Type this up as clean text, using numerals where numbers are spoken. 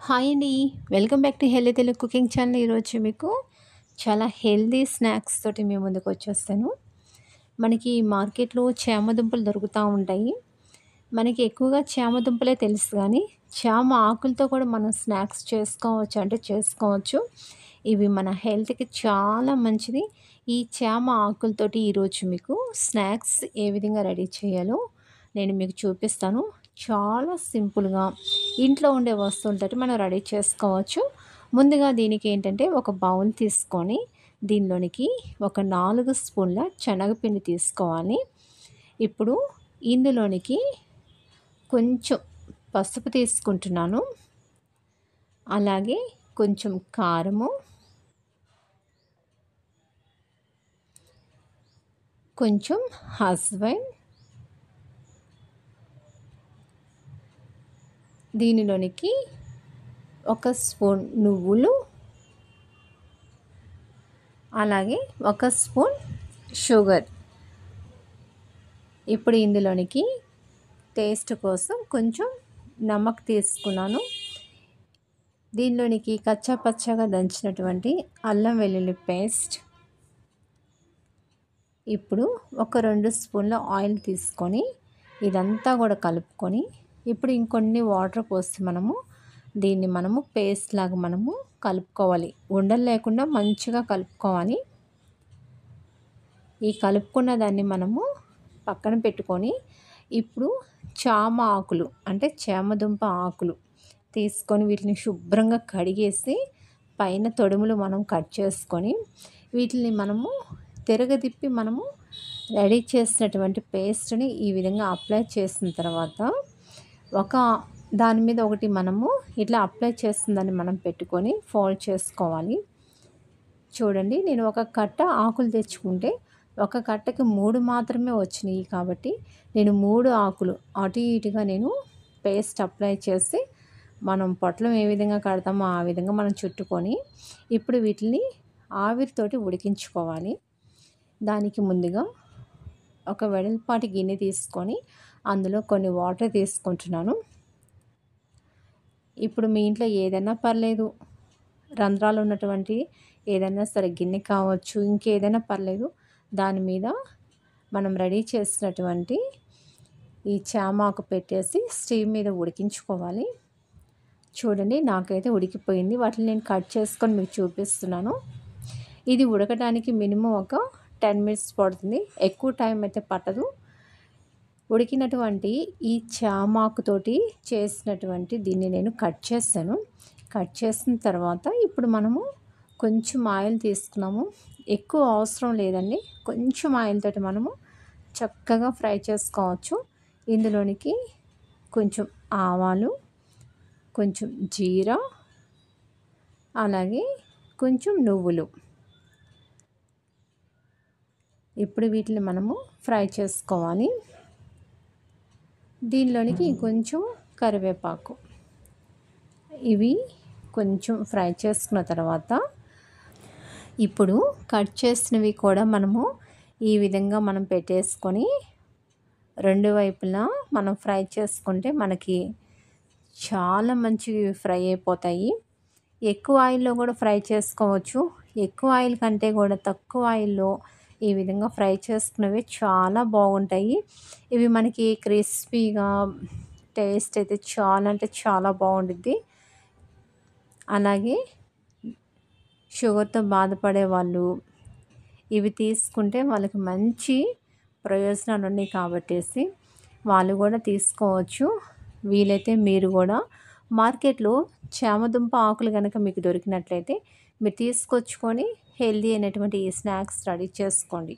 Hi అండి. Welcome back to healthy Telugu cooking channel. ఈరోజు మీకు చాలా హెల్తీ స్నాక్స్ తోటి మీ ముందుకు వచ్చేస్తాను. మనకి మార్కెట్లో చామ దుంపలు దొరుకుతూ ఉంటాయి. మనకి ఎక్కువగా చామ దుంపలే తెలుసు కానీ చామ ఆకులతో కూడా మనం స్నాక్స్ చేసుకోవచ్చు అంటే చేసుకోవచ్చు. ఇవి మన హెల్త్‌కి చాలా మంచిది. ఈ చామ ఆకులతోటి ఈరోజు మీకు స్నాక్స్ ఏ విధంగా రెడీ చేయాలో నేను మీకు చూపిస్తాను. చాలా సింపుల్‌గా ఇంట్లో ఉండే వస్తువులతోటి మనం రెడీ చేసుకోవచ్చు. ముందుగా దీనికి ఏంటంటే ఒక బౌల్ తీసుకొని దీనిలోనికి ఒక 4 స్పూన్ల శనగపిండి తీసుకోవాలి. ఇప్పుడు ఇందులోనికి కొంచెం పసుపు తీసుకుంటున్నాను. అలాగే కొంచెం కారము, కొంచెం హస్బెండ్, దీనిలోనికి ఒక స్పూన్ నువ్వులు, అలాగే ఒక స్పూన్ షుగర్. ఇప్పుడు ఇందులోనికి టేస్ట్ కోసం కొంచెం నమక్ తీసుకున్నాను. దీనిలోనికి కచ్చా పచ్చగా దంచినటువంటి అల్లం వెల్లుల్లి పేస్ట్. ఇప్పుడు ఒక 2 స్పూన్ల ఆయిల్ తీసుకొని ఇదంతా కూడా కలుపుకొని ఇప్పుడు ఇంకొన్ని వాటర్ పోసి దీన్ని పేస్ట్ లాగా కలుపుకోవాలి. ఉండలు లేకుండా మంచిగా కలుపుకోవాలి. ఈ కలుపుకున్న దాన్ని పక్కన పెట్టుకొని ఇప్పుడు చామ ఆకులు అంటే చామదుంప ఆకులు తీసుకొని వీటిని శుభ్రంగా కడిగేసి పైన తొడుములు కట్ చేసుకొని వీటిని తిరగదిప్పి రెడీ చేసినటువంటి పేస్ట్ని ఈ విధంగా అప్లై చేసిన తర్వాత దాని మీద ఒకటి ఇట్లా అప్లై చేసిన దాన్ని పెట్టుకొని ఫోల్డ్ చేసుకోవాలి. చూడండి, నేను ఒక కట్ట ఆకులు తెచ్చుకుంటే ఒక కట్టకి 3 మాత్రమే వచ్చినాయి కాబట్టి నేను 3 ఆకులు అటు ఇటుగా పేస్ట్ అప్లై చేసి పొట్లం ఏ విధంగా కడతామో ఆ విధంగా చుట్టుకొని ఇప్పుడు వీటిని ఆవిరితోటి ఉడికించుకోవాలి. దానికి ముందుగా ఒక వెడల్పాటి గిన్నె తీసుకొని అందులో కొన్ని వాటర్ తీసుకుంటున్నాను. ఇప్పుడు మీ ఇంట్లో ఏదైనా పర్లేదు, రంధ్రాలు ఉన్నటువంటి ఏదైనా సరే గిన్నె కావచ్చు, ఇంకేదైనా పర్లేదు, దాని మీద మనం రెడీ చేసినటువంటి ఈ చామాకు పెట్టేసి స్టవ్ మీద ఉడికించుకోవాలి. చూడండి, నాకైతే ఉడికిపోయింది. వాటిని నేను కట్ చేసుకొని మీకు చూపిస్తున్నాను. ఇది ఉడకడానికి మినిమం ఒక 10 మినిట్స్ పడుతుంది. ఎక్కువ టైం అయితే పట్టదు. ఉడికినటువంటి ఈ చామాకుతోటి చేసినటువంటి దీన్ని నేను కట్ చేశాను. కట్ చేసిన తర్వాత ఇప్పుడు కొంచెం ఆయిల్ తీసుకున్నాము. ఎక్కువ అవసరం లేదండి. కొంచెం ఆయిల్ తోటి చక్కగా ఫ్రై చేసుకోవచ్చు. ఇందులోనికి కొంచెం ఆవాలు, కొంచెం జీరా, అలాగే కొంచెం నువ్వులు. ఇప్పుడు వీటిని ఫ్రై చేసుకోవాలి. దీనిలోనికి కొంచెం కరివేపాకు. ఇవి కొంచెం ఫ్రై చేసుకున్న తర్వాత ఇప్పుడు కట్ చేసినవి కూడా ఈ విధంగా పెట్టేసుకొని రెండు వైపులా ఫ్రై చేసుకుంటే మనకి చాలా మంచిగా ఫ్రై అయిపోతాయి. ఎక్కువ ఆయిల్లో కూడా ఫ్రై చేసుకోవచ్చు. ఎక్కువ ఆయిల్ కంటే కూడా తక్కువ ఆయిల్లో ఈ విధంగా ఫ్రై చేసుకున్నవి చాలా బాగుంటాయి. ఇవి మనకి క్రిస్పీగా టేస్ట్ అయితే చాలా అంటే చాలా బాగుంటుంది. అలాగే షుగర్తో బాధపడే వాళ్ళు ఇవి తీసుకుంటే వాళ్ళకి మంచి ప్రయోజనాలు ఉన్నాయి కాబట్టేసి వాళ్ళు కూడా తీసుకోవచ్చు. వీలైతే మీరు కూడా మార్కెట్లో చామదుంప ఆకులు కనుక మీకు దొరికినట్లయితే మీరు తీసుకొచ్చుకొని హెల్దీ అయినటువంటి ఈ స్నాక్స్ రెడీ చేసుకోండి.